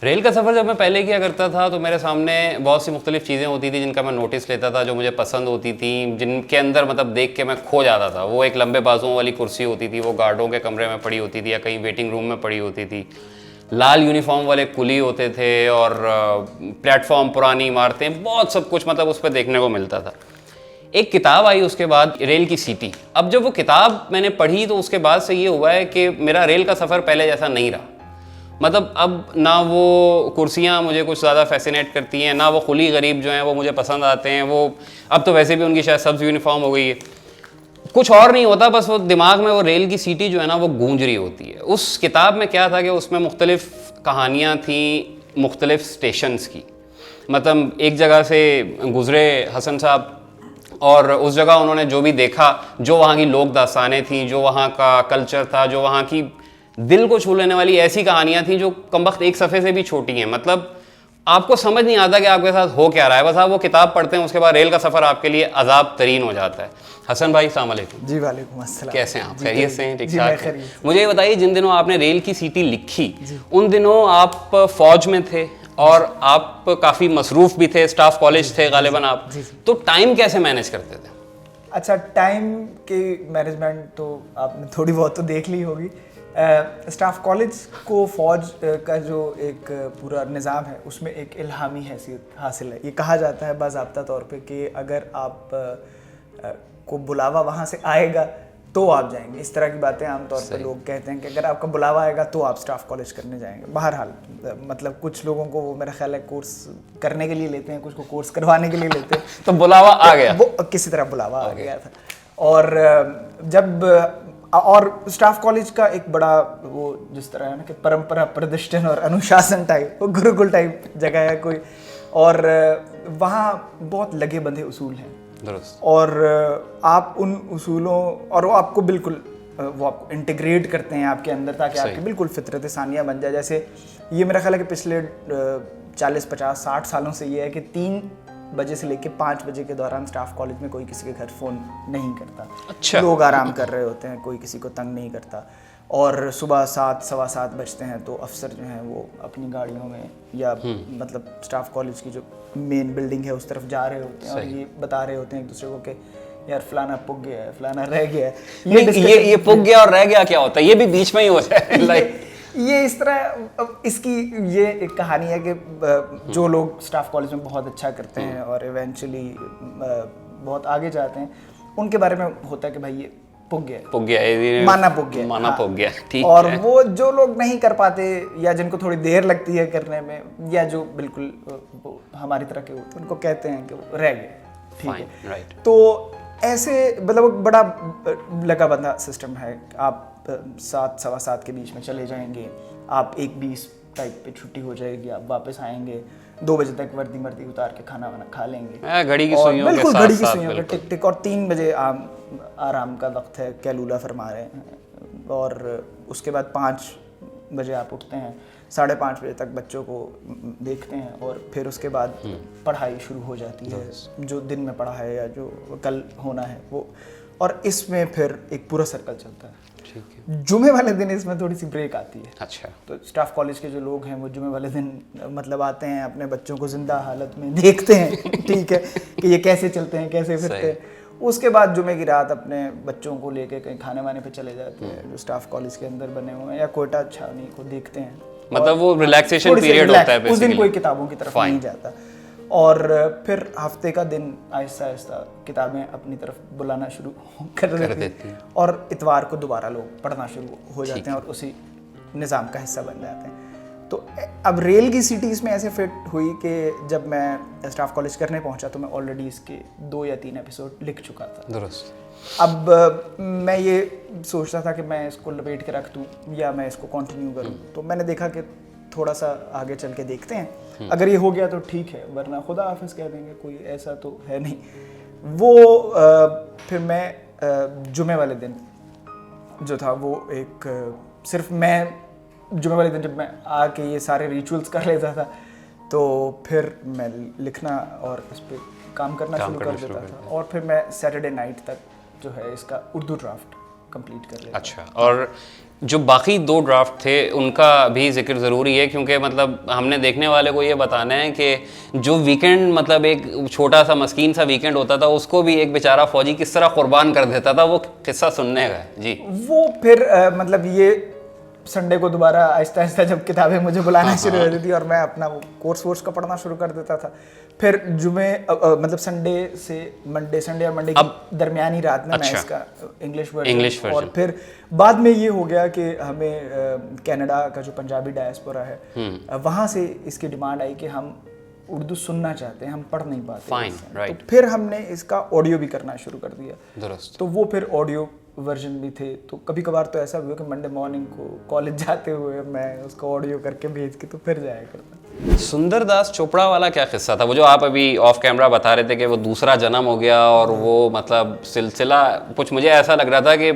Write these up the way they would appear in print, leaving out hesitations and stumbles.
Rail का सफ़र जब मैं पहले किया करता था तो मेरे सामने बहुत सी मुख्तलिफ़ चीज़ें होती थी जिनका मैं नोटिस लेता था, जो मुझे पसंद होती थी, जिनके अंदर मतलब देख के मैं खो जाता था। वो एक लंबे बाजुओं वाली कुर्सी होती थी, वो गार्डों के कमरे में पड़ी होती थी या कहीं वेटिंग रूम में पड़ी होती थी। लाल यूनिफॉर्म वाले कुली होते थे और प्लेटफॉर्म, पुरानी इमारतें, बहुत सब कुछ मतलब उस पर देखने को मिलता था। एक किताब आई उसके बाद, रेल की सीटी। अब जब वो किताब मैंने पढ़ी तो उसके बाद से ये हुआ है कि मेरा रेल का सफ़र पहले जैसा नहीं रहा। मतलब अब ना वो कुर्सियाँ मुझे कुछ ज़्यादा फैसिनेट करती हैं, ना वो खुली गरीब जो हैं वो मुझे पसंद आते हैं। वो अब तो वैसे भी उनकी शायद सब्ज़ यूनिफॉर्म हो गई है। कुछ और नहीं होता, बस वो दिमाग में वो रेल की सीटी जो है ना वो गूंज रही होती है। उस किताब में क्या था कि उसमें मुख्तलिफ़ कहानियाँ थी मुख्तलिफ़ स्टेशंस की। मतलब एक जगह से गुज़रे हसन साहब और उस जगह उन्होंने जो भी देखा, जो वहाँ की लोक दास्तानें थी, जो वहाँ का कल्चर था, जो वहाँ की दिल को छू लेने वाली ऐसी कहानियां थी जो कमबख्त एक सफ़े से भी छोटी हैं। मतलब आपको समझ नहीं आता कि आपके साथ हो क्या रहा है, बस आप वो किताब पढ़ते हैं, उसके बाद रेल का सफ़र आपके लिए अजाब तरीन हो जाता है। हसन भाई अस्सलाम वालेकुम। जी वालेकुम अस्सलाम। कैसे हैं आप? खैरियत से हैं? ठीक जी, ठाक मैं हैं? खैरियत। मुझे ये बताइए, जिन दिनों आपने रेल की सीटी लिखी उन दिनों आप फ़ौज में थे और आप काफ़ी मसरूफ़ भी थे, स्टाफ कॉलेज थे गालिबन आप, तो टाइम कैसे मैनेज करते थे? अच्छा, टाइम की मैनेजमेंट तो आपने थोड़ी बहुत तो देख ली होगी। स्टाफ कॉलेज को फ़ौज का जो एक पूरा निज़ाम है उसमें एक इल्हामी हैसियत हासिल है। ये कहा जाता है बाज़ाब्ता तौर पे कि अगर आप को बुलावा वहाँ से आएगा तो आप जाएंगे। इस तरह की बातें आमतौर पे लोग कहते हैं कि अगर आपका बुलावा आएगा तो आप स्टाफ कॉलेज करने जाएंगे। बहरहाल मतलब कुछ लोगों को वो मेरा ख्याल है कोर्स करने के लिए लेते हैं, कुछ को कोर्स करवाने के लिए लेते हैं। तो बुलावा आ गया, वो किसी तरह बुलावा आ गया था। और जब और स्टाफ कॉलेज का एक बड़ा वो जिस तरह है ना कि परंपरा, प्रतिष्ठित और अनुशासन टाइप, वो गुरुकुल टाइप जगह है कोई। और वहाँ बहुत लगे बंधे उसूल हैं और आप उन उसूलों और वो आपको बिल्कुल वो आपको इंटीग्रेट करते हैं आपके अंदर ताकि आपकी बिल्कुल फितरत सानिया बन जाए। जैसे ये मेरा ख्याल है कि पिछले 40, 50, 60 सालों से ये है कि 3 बजे से लेके 5 बजे के दौरान स्टाफ कॉलेज में कोई किसी के घर फ़ोन नहीं करता। अच्छा। लोग आराम कर रहे होते हैं, कोई किसी को तंग नहीं करता। और सुबह 7, सवा 7 बजते हैं तो अफसर जो हैं वो अपनी गाड़ियों में या मतलब स्टाफ कॉलेज की जो मेन बिल्डिंग है उस तरफ जा रहे होते हैं और ये बता रहे होते हैं एक दूसरे को कि यार फलाना पुग गया है, फलाना रह गया है। ये पुग गया और रह गया क्या होता है, ये भी बीच में ही हो जाए। लाइक ये इस तरह इसकी ये एक कहानी है कि जो लोग स्टाफ कॉलेज में बहुत अच्छा करते हैं और इवेंचुअली बहुत आगे जाते हैं, उनके बारे में होता है कि भाई ये पुग गया, माना पुग गया, ठीक है। और वो जो लोग नहीं कर पाते या जिनको थोड़ी देर लगती है करने में या जो बिल्कुल हमारी तरह के होते हैं, उनको कहते हैं कि वो रह गए, ठीक है, राइट। तो ऐसे मतलब बड़ा लगा बंधा सिस्टम है। आप 7, सवा 7 के बीच में चले जाएंगे, आप 1:20 टाइप पे छुट्टी हो जाएगी, आप वापस आएंगे 2 बजे तक वर्दी उतार के खाना वाना खा लेंगे, घड़ी की सुइयों बिल्कुल घड़ी की सुइयों के टिक टिक। और 3 बजे आराम का वक्त है, कैलूला फरमा रहे हैं। और उसके बाद 5 बजे आप उठते हैं, 5:30 बजे तक बच्चों को देखते हैं और फिर उसके बाद पढ़ाई शुरू हो जाती है, जो दिन में पढ़ा है या जो कल होना है वो। और इसमें फिर एक पूरा सर्कल चलता है। जुमे वाले दिन इसमें थोड़ी सी ब्रेक आती है। अच्छा। तो स्टाफ कॉलेज के जो लोग हैं वो जुमे वाले दिन मतलब आते हैं, अपने बच्चों को जिंदा हालत में देखते हैं, ठीक है, कि ये कैसे चलते हैं, कैसे फिरते हैं। उसके बाद जुमे की रात अपने बच्चों को लेके कहीं खाने वाने पे चले जाते हैं जो स्टाफ कॉलेज के अंदर बने हुए हैं, या कोयटा छावनी को देखते हैं। मतलब वो रिलैक्सेशन पीरियड होता है, उस दिन कोई किताबों की तरफ नहीं जाता। और फिर हफ्ते का दिन आहिस्ता आहिस्ता किताबें अपनी तरफ बुलाना शुरू कर देती हैं और इतवार को दोबारा लोग पढ़ना शुरू हो जाते हैं और उसी निज़ाम का हिस्सा बन जाते हैं। तो अब रेल की सीटी इसमें ऐसे फिट हुई कि जब मैं स्टाफ कॉलेज करने पहुंचा तो मैं ऑलरेडी इसके 2 या 3 एपिसोड लिख चुका था। दुरुस्त। अब मैं ये सोचता था कि मैं इसको लपेट के रख दूँ या मैं इसको कंटिन्यू करूँ। तो मैंने देखा कि थोड़ा सा आगे चल के देखते हैं, अगर ये हो गया तो ठीक है, वरना खुदा हाफिज़ कह देंगे, कोई ऐसा तो है नहीं। वो फिर मैं जुमे वाले दिन जो था वो एक सिर्फ मैं जुमे वाले दिन जब मैं आके ये सारे रिचुअल्स कर लेता था तो फिर मैं लिखना और इस पर काम करना शुरू कर देता था। और फिर मैं सैटरडे नाइट तक जो है इसका उर्दू ड्राफ्ट कंप्लीट कर लेता। अच्छा। और जो बाकी 2 ड्राफ्ट थे उनका भी जिक्र ज़रूरी है, क्योंकि मतलब हमने देखने वाले को ये बताना है कि जो वीकेंड मतलब एक छोटा सा मस्कीन सा वीकेंड होता था उसको भी एक बेचारा फौजी किस तरह कुर्बान कर देता था, वो किस्सा सुनने का है जी। वो फिर मतलब ये संडे को दोबारा आहिस्ता आहिस्ता जब किताबें मुझे बुलाना शुरू होती थी और मैं अपना वो कोर्स का पढ़ना शुरू कर देता था, फिर जुमे मतलब संडे और मंडे की दरमियानी रात में मैं इसका इंग्लिश वर्जन और फिर बाद में ये हो गया कि हमें कनाडा का जो पंजाबी डायस्पोरा है वहाँ से इसकी डिमांड आई कि हम उर्दू सुनना चाहते हैं, हम पढ़ नहीं पाते। Fine, right. तो फिर हमने इसका ऑडियो भी करना शुरू कर दिया। दुरुस्त। तो वो फिर ऑडियो वर्जन भी थे। तो कभी कभार तो ऐसा हुआ कि मंडे मॉर्निंग को कॉलेज जाते हुए मैं उसको ऑडियो करके भेज के तो फिर जाया करता। सुंदरदास चोपड़ा वाला क्या किस्सा था? वो जो आप अभी ऑफ कैमरा बता रहे थे कि वो दूसरा जन्म हो गया और वो मतलब सिलसिला कुछ मुझे ऐसा लग रहा था कि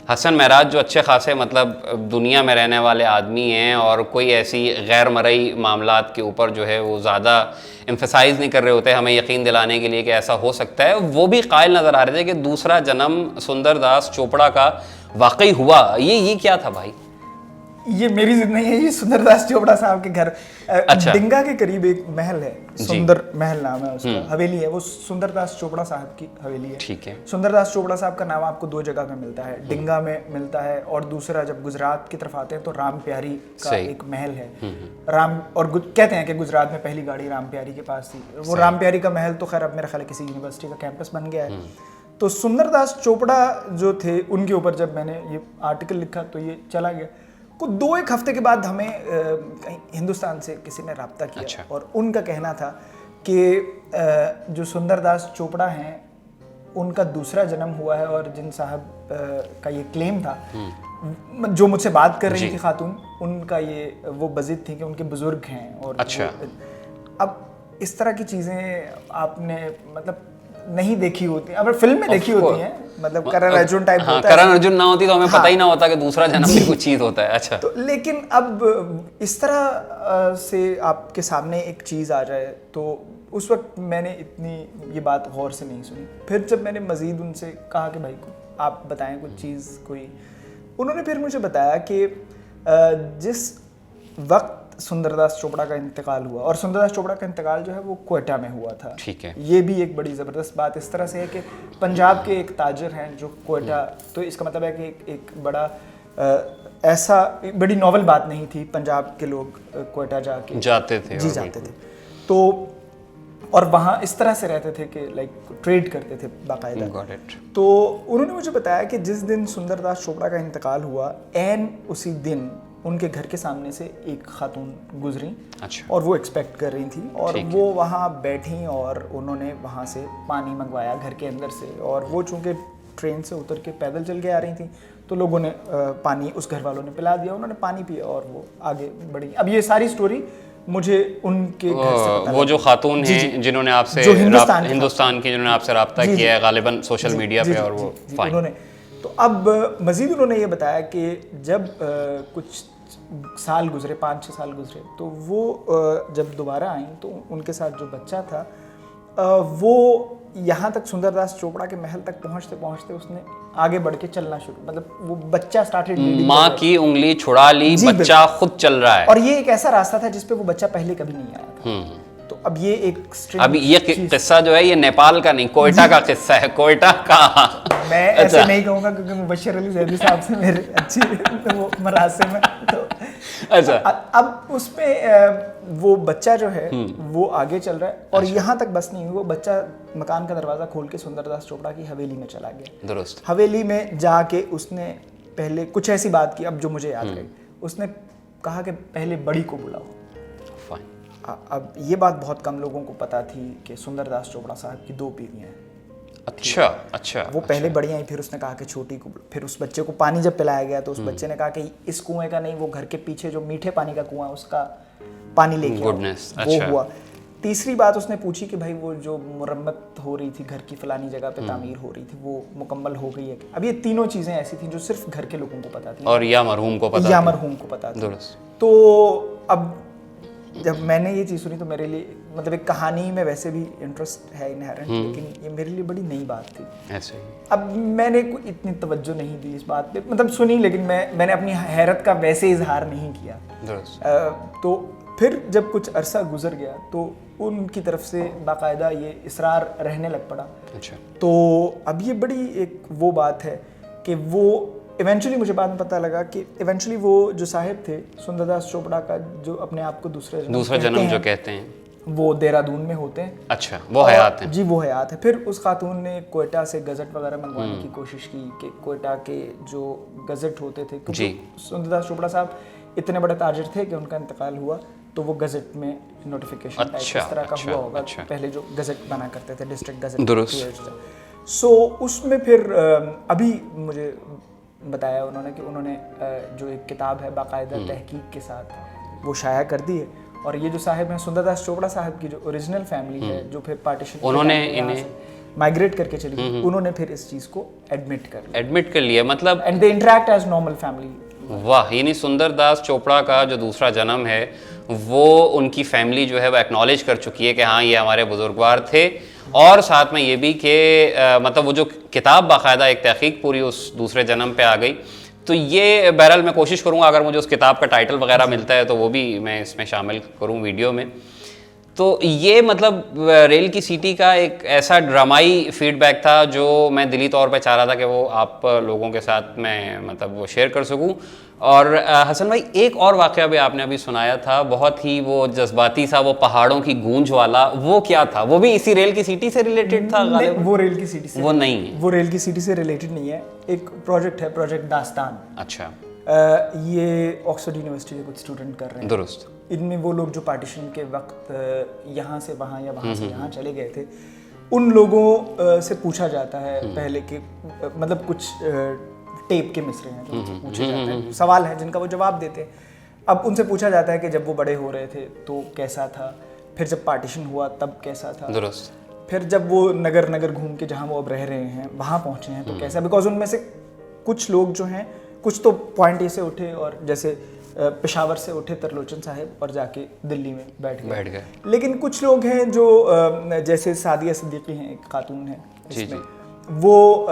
हसन महराज जो अच्छे खासे मतलब दुनिया में रहने वाले आदमी हैं और कोई ऐसी गैर मरई मामलात के ऊपर जो है वो ज़्यादा एम्फेसाइज नहीं कर रहे होते हमें यकीन दिलाने के लिए कि ऐसा हो सकता है, वो भी कायल नज़र आ रहे थे कि दूसरा जन्म सुंदरदास चोपड़ा का वाकई हुआ। ये क्या था भाई? ये मेरी जिद नहीं है, ये सुंदरदास चोपड़ा साहब के घर अच्छा। डिंगा के करीब एक महल है, सुंदर महल नाम है उसका, हवेली है, वो सुंदरदास चोपड़ा साहब की हवेली है। ठीक है। सुंदरदास चोपड़ा साहब का नाम आपको 2 जगह पे मिलता है, डिंगा में मिलता है और दूसरा जब गुजरात की तरफ आते हैं तो राम प्यारी का एक महल है। राम और कहते हैं कि गुजरात में पहली गाड़ी राम प्यारी के पास थी। वो राम प्यारी का महल तो खैर अब मेरा ख्याल है किसी यूनिवर्सिटी का कैंपस बन गया है। तो सुंदरदास चोपड़ा जो थे उनके ऊपर जब मैंने ये आर्टिकल लिखा तो ये चला गया। कुछ 2-1 हफ्ते के बाद हमें कहीं हिंदुस्तान से किसी ने रब्ता किया। अच्छा। और उनका कहना था कि जो सुंदरदास चोपड़ा हैं उनका दूसरा जन्म हुआ है और जिन साहब का ये क्लेम था, जो मुझसे बात कर रही थी खातून, उनका ये वो बजिद थी कि उनके बुजुर्ग हैं। और अच्छा। अब इस तरह की चीज़ें आपने मतलब नहीं देखी होती, अब फिल्म में देखी होती हैं, मतलब करण अर्जुन टाइप होता है। करण अर्जुन ना होती तो हमें पता ही ना होता कि दूसरा जन्म भी कुछ चीज़ होता है। अच्छा। तो लेकिन अब इस तरह से आपके सामने एक चीज़ आ जाए तो उस वक्त मैंने इतनी ये बात गौर से नहीं सुनी। फिर जब मैंने मज़ीद उनसे कहा कि भाई आप बताएं कुछ चीज़ कोई, उन्होंने फिर मुझे बताया कि जिस वक्त सुंदरदास चोपड़ा का इंतकाल हुआ, और सुंदरदास चोपड़ा का इंतकाल जो है वो क्वेटा में हुआ था। ठीक है। ये भी एक बड़ी ज़बरदस्त बात इस तरह से है कि पंजाब के एक ताजर हैं जो क्वेटा, तो इसका मतलब है कि एक बड़ा ऐसा बड़ी नॉवल बात नहीं थी, पंजाब के लोग क्वेटा जाते थे। जी जाते थे। तो और वहाँ इस तरह से रहते थे कि लाइक ट्रेड करते थे बाकायदा। तो उन्होंने मुझे बताया कि जिस दिन सुंदरदास चोपड़ा का इंतकाल हुआ एन उसी दिन उनके घर के सामने से एक खातून गुजरी। अच्छा। और वो एक्सपेक्ट कर रही थी और वो वहाँ बैठी और उन्होंने वहाँ से पानी मंगवाया घर के अंदर से, और वो चूँकि ट्रेन से उतर के पैदल चल के आ रही थी तो लोगों ने पानी उस घर वालों ने पिला दिया, उन्होंने पानी पिया और वो आगे बढ़ी। अब ये सारी स्टोरी मुझे उनके घर से पता वो जो खातून हैं जिन्होंने आपसे हिंदुस्तान की जिन्होंने आपसे रब्ता किया है गालिबन सोशल मीडिया पे, और वो उन्होंने तो अब मज़ीद उन्होंने ये बताया कि जब कुछ साल गुजरे, 5-6 साल गुजरे, तो वो जब दोबारा आई तो उनके साथ जो बच्चा था वो यहाँ तक सुंदरदास चोपड़ा के महल तक पहुँचते पहुँचते उसने आगे बढ़ के चलना शुरू, मतलब वो बच्चा स्टार्टेड, माँ की उंगली छुड़ा ली, बच्चा खुद चल रहा है। और ये एक ऐसा रास्ता था जिसपे वो बच्चा पहले कभी नहीं आया था। तो अब ये एक अब ये किस्सा जो है ये नेपाल का नहीं, कोयटा का किस्सा है। कोयटा का मैं ऐसे नहीं कहूँगा क्योंकि मुबश्शिर अली ज़ैदी साहब से मेरे अच्छी वो मरासिम में, तो अच्छा। अब उसमें वो बच्चा जो है वो आगे चल रहा है और यहाँ तक बस नहीं, वो बच्चा मकान का दरवाज़ा खोल के सुंदरदास चोपड़ा की हवेली में चला गया। दुरुस्त। हवेली में जाके उसने पहले कुछ ऐसी बात की, अब जो मुझे याद रही, उसने कहा कि पहले बड़ी को बुलाओ। अब ये बात बहुत कम लोगों को पता थी कि सुंदरदास चोपड़ा साहब की 2 बीवियाँ हैं। अच्छा अच्छा। वो पहले बड़ी आई, फिर उसने कहा कि छोटी को, फिर उस बच्चे को पानी जब पिलाया गया तो उस बच्चे ने कहा कि इस कुएं का नहीं, वो घर के पीछे जो मीठे पानी का कुआं उसका पानी लेके आओ। वो हुआ। तीसरी बात उसने पूछी कि भाई वो जो मुरम्मत हो रही थी घर की फलानी जगह पे तामीर हो रही थी वो मुकम्मल हो गई है। अब ये तीनों चीज़ें ऐसी थी जो सिर्फ घर के लोगों को पता थी और या मरहूम को पता थी। तो अब जब मैंने ये चीज़ सुनी तो मेरे लिए मतलब एक कहानी में वैसे भी इंटरेस्ट है इनहेरेंट, लेकिन ये मेरे लिए बड़ी नई बात थी। ऐसे ही। अब मैंने कोई इतनी तवज्जो नहीं दी इस बात पे, मतलब सुनी, लेकिन मैंने अपनी हैरत का वैसे इजहार नहीं किया। तो फिर जब कुछ अरसा गुजर गया तो उनकी तरफ से बाकायदा ये इसरार रहने लग पड़ा। अच्छा। तो अब ये बड़ी एक वो बात है कि वो इवेंचुअली मुझे बाद में पता लगा कि इवेंचुअली वो जो साहिब थे सुंदरदास चोपड़ा का, जो अपने आप को दूसरा जन्म जो कहते हैं, वो देहरादून में होते हैं। अच्छा, वो हयात हैं। जी, वो हयात है। फिर उस खातून ने कोयटा से गज़ट वगैरह मंगवाने की कोशिश की कि कोयटा के जो गज़ट होते थे, क्योंकि सुंदरदास चोपड़ा साहब इतने बड़े ताजिर थे कि उनका इंतकाल हुआ तो वो गज़ट में नोटिफिकेशन टाइप इस तरह का हुआ होगा। पहले जो गज़ट बना करते थे, डिस्ट्रिक्ट गज़ट, सो उसमें फिर अभी मुझे बताया उन्होंने कि उन्होंने जो एक किताब है बाकायदा तहकीक के साथ वो शाया कर दी है। और ये जो साहिब हैं सुंदरदास चोपड़ा साहब की जो ओरिजिनल फैमिली है, जो फिर पार्टीशन उन्होंने इन्हें माइग्रेट करके चली गई, उन्होंने फिर इस चीज़ को एडमिट कर लिया, मतलब and they interact as normal family. वाह, यानी सुंदरदास चोपड़ा का जो दूसरा जन्म है वो उनकी फैमिली जो है वो एक्नॉलेज कर चुकी है कि हाँ ये हमारे बुजुर्गवार थे। और साथ में ये भी कि मतलब वो जो किताब बाकायदा एक तहकीक पूरी उस दूसरे जन्म पे आ गई। तो ये बहरहाल मैं कोशिश करूँगा अगर मुझे उस किताब का टाइटल वगैरह मिलता है तो वो भी मैं इसमें शामिल करूँ वीडियो में। तो ये मतलब रेल की सीटी का एक ऐसा ड्रामाई फीडबैक था जो मैं दिली तौर पे चाह रहा था कि वो आप लोगों के साथ मैं मतलब वो शेयर कर सकूं। और हसन भाई, एक और वाक़या भी आपने अभी सुनाया था, बहुत ही वो जज्बाती सा, वो पहाड़ों की गूंज वाला, वो क्या था? वो भी इसी रेल की सीटी से रिलेटेड था? वो रेल की सीटी से वो नहीं है, वो रेल की सीटी से रिलेटेड नहीं है। एक प्रोजेक्ट है, प्रोजेक्ट दास्तान। अच्छा। ये ऑक्सफोर्ड यूनिवर्सिटी के कुछ स्टूडेंट कर रहे हैं। दुरुस्त। इनमें वो लोग जो पार्टीशन के वक्त यहाँ से वहाँ या वहाँ से यहाँ चले गए थे, उन लोगों से पूछा जाता है पहले कि मतलब कुछ टेप के मिसरे हैं जो उनसे पूछे जाते हैं, सवाल हैं जिनका वो जवाब देते हैं। अब उनसे पूछा जाता है कि जब वो बड़े हो रहे थे तो कैसा था, फिर जब पार्टीशन हुआ तब कैसा था, दुरुस्त, फिर जब वो नगर नगर घूम के जहाँ वो अब रह रहे हैं वहाँ पहुँचे हैं तो कैसा। बिकॉज उनमें से कुछ लोग जो हैं, कुछ तो पॉइंट ए से उठे और जैसे पेशावर से उठे तरलोचन साहिब और जाके दिल्ली में बैठ गए। लेकिन कुछ लोग हैं जो जैसे सादिया सिद्दीकी हैं, एक खातून है इसमें, वो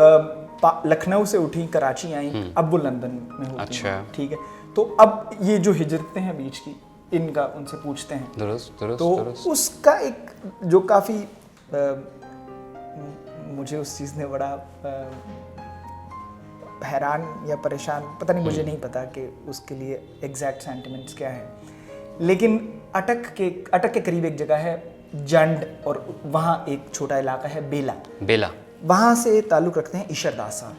लखनऊ से उठी, कराची आई, अब वो लंदन में होती अच्छा हैं। ठीक है, तो अब ये जो हिजरतें हैं बीच की, इनका उनसे पूछते हैं। दुरुस्त। उसका एक जो काफ़ी मुझे उस चीज़ ने बड़ा हैरान या परेशान, पता नहीं, मुझे नहीं पता कि उसके लिए एग्जैक्ट सेंटिमेंट्स क्या है, लेकिन अटक के करीब एक जगह है जंड, और वहाँ एक छोटा इलाका है बेला, वहाँ से ताल्लुक़ रखते हैं ईशर दास साहब।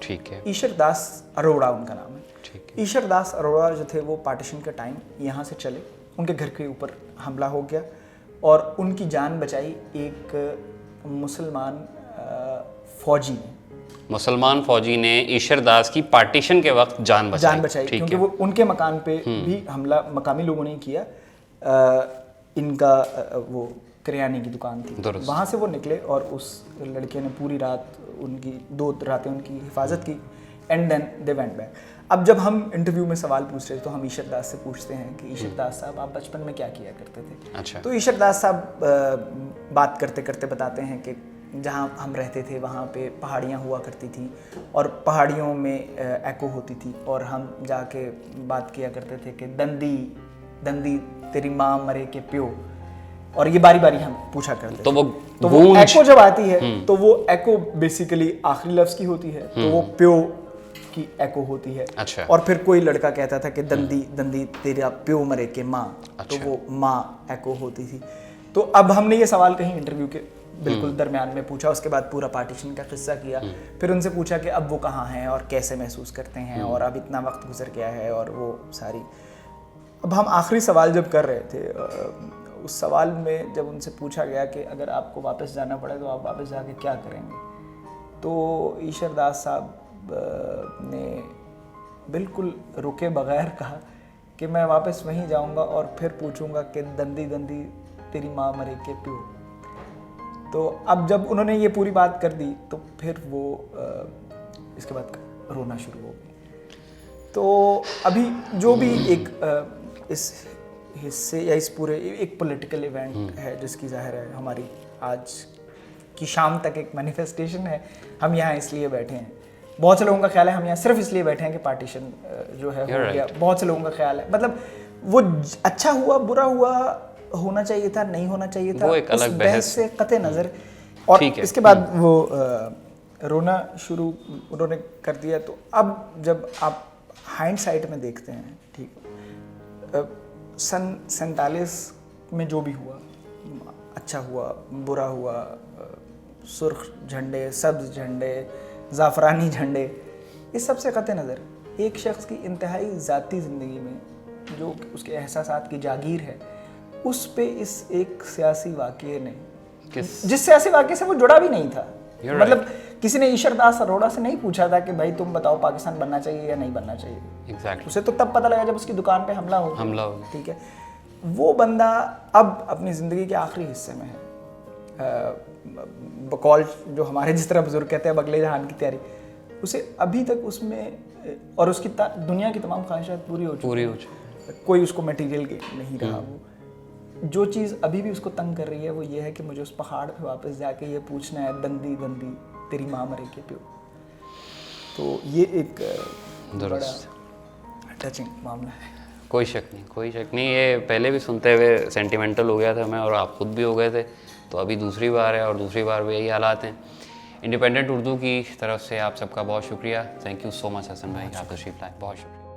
ठीक है। ईशर दास अरोड़ा उनका नाम है। ठीक है। ईशर दास अरोड़ा जो थे वो पार्टीशन के टाइम यहाँ से चले, उनके घर के ऊपर हमला हो गया और उनकी जान बचाई एक मुसलमान फौजी ने ईशर दास की पार्टीशन के वक्त जान बचाई, क्योंकि वो उनके मकान पे भी हमला मकामी लोगों ने किया। इनका वो किराने की दुकान थी, वहाँ से वो निकले और उस लड़के ने पूरी रात उनकी 2 रातें उनकी हिफाजत की, and then they went back. अब जब हम इंटरव्यू में सवाल पूछ रहे थे तो हम ईशर दास से पूछते हैं कि ईशर दास साहब, आप बचपन में क्या किया करते थे? अच्छा। तो ईशर दास साहब बात करते करते बताते हैं कि जहाँ हम रहते थे वहाँ पे पहाड़ियाँ हुआ करती थी और पहाड़ियों में एको होती थी, और हम जाके बात किया करते थे कि दंदी तेरी माँ मरे के प्यो, और ये बारी बारी हम पूछा करते तो थे। वो एको जब आती है तो वो एको बेसिकली आखिरी लफ्ज़ की होती है, तो वो प्यो की एको होती है। अच्छा। और फिर कोई लड़का कहता था कि दंदी तेरा प्यो मरे के माँ, अच्छा। तो वो माँ एको होती थी। तो अब हमने ये सवाल कहीं इंटरव्यू के बिल्कुल दरमियान में पूछा, उसके बाद पूरा पार्टीशन का किस्सा किया, फिर उनसे पूछा कि अब वो कहाँ हैं और कैसे महसूस करते हैं, और अब इतना वक्त गुजर गया है, और वो सारी। अब हम आखिरी सवाल जब कर रहे थे, उस सवाल में जब उनसे पूछा गया कि अगर आपको वापस जाना पड़े तो आप वापस जाके क्या करेंगे, तो ईशर दास साहब ने बिल्कुल रुके बगैर कहा कि मैं वापस वहीं जाऊंगा और फिर पूछूंगा कि दंदी तेरी माँ मरे के प्यो। तो अब जब उन्होंने ये पूरी बात कर दी तो फिर वो इसके बाद रोना शुरू हो गई। तो अभी जो भी एक इस हिस्से या इस पूरे एक पॉलिटिकल इवेंट है जिसकी जाहिर है हमारी आज की शाम तक एक मैनिफेस्टेशन है। हम यहाँ इसलिए बैठे हैं, बहुत से लोगों का ख्याल है हम यहाँ सिर्फ इसलिए बैठे हैं कि पार्टीशन जो है हो गया। बहुत से लोगों का ख्याल है मतलब वो अच्छा हुआ बुरा हुआ, होना चाहिए था नहीं होना चाहिए था, वो एक अलग बहस से कते नज़र। और इसके बाद वो रोना शुरू उन्होंने कर दिया। तो अब जब आप हाइंडसाइट में देखते हैं, ठीक, सन 47 में जो भी हुआ, अच्छा हुआ बुरा हुआ, सुर्ख झंडे, सब्ज झंडे, ज़ाफ़रानी झंडे, इस सब से कते नज़र एक शख्स की इंतहाई ज़ाती ज़िंदगी में जो उसके एहसासात की जागीर है, उस पे इस एक सियासी वाक़ये ने, जिस सियासी वाक़ये से वो जुड़ा भी नहीं था, मतलब किसी ने ईश्वर दास अरोड़ा से नहीं पूछा था कि भाई तुम बताओ पाकिस्तान बनना चाहिए या नहीं बनना चाहिए। Exactly. उसे तो तब पता लगा जब उसकी दुकान पे हमला हो। ठीक है, वो बंदा अब अपनी ज़िंदगी के आखिरी हिस्से में है, बकौल जो हमारे जिस तरह बुजुर्ग कहते हैं बगले जहान की तैयारी, उसे अभी तक उसमें और उसकी दुनिया की तमाम ख्वाहिशात पूरी हो चुकी, कोई उसको मटेरियल गेन नहीं रहा। वो जो चीज़ अभी भी उसको तंग कर रही है वो ये है कि मुझे उस पहाड़ पे वापस जाके ये पूछना है, दंदी दंदी तेरी माँ मरे के प्यो। तो ये एक बड़ा टचिंग मामला है। कोई शक नहीं। ये पहले भी सुनते हुए सेंटिमेंटल हो गया था मैं, और आप खुद भी हो गए थे, तो अभी दूसरी बार है और दूसरी बार भी यही हालात हैं। इंडिपेंडेंट उर्दू की तरफ से आप सबका बहुत शुक्रिया। Thank you so much Hasan भाई, आप तशरीफ लाए, बहुत शुक्रिया।